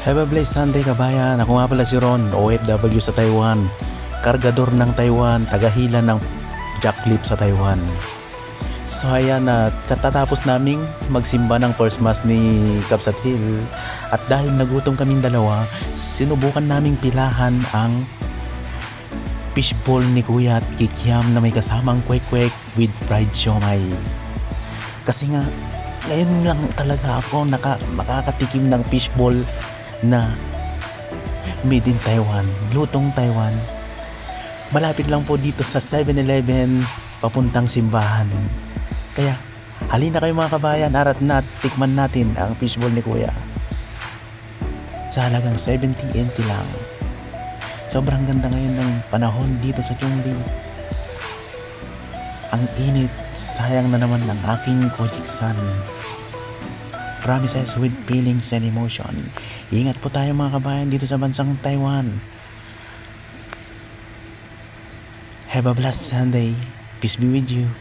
Have a blessed Sunday kabayan. Ako nga pala si Ron, OFW sa Taiwan. Kargador ng Taiwan, tagahila ng jacklip sa Taiwan. So ayan na, katatapos naming magsimba ng first mass ni Kapsat Hill. At dahil nagutom kaming dalawa, sinubukan naming pilahan ang fishball ni Kuya at kikiam na may kasamang kwek-kwek with fried siomai. Kasi nga, ngayon lang talaga ako makakatikim ng fishball na made in Taiwan, lutong Taiwan. Malapit lang po dito sa 7-Eleven papuntang simbahan. Kaya halina kayo mga kabayan, arat na tikman natin ang fishball ni Kuya. Sa halagang 70 NT lang. Sobrang ganda ngayon ng panahon dito sa Chongqing. Ang init, sayang na naman ng aking Kojik-san. Promises with feelings and emotion. Ingat po tayo mga kabayan dito sa bansang Taiwan. Have a blessed Sunday. Peace be with you.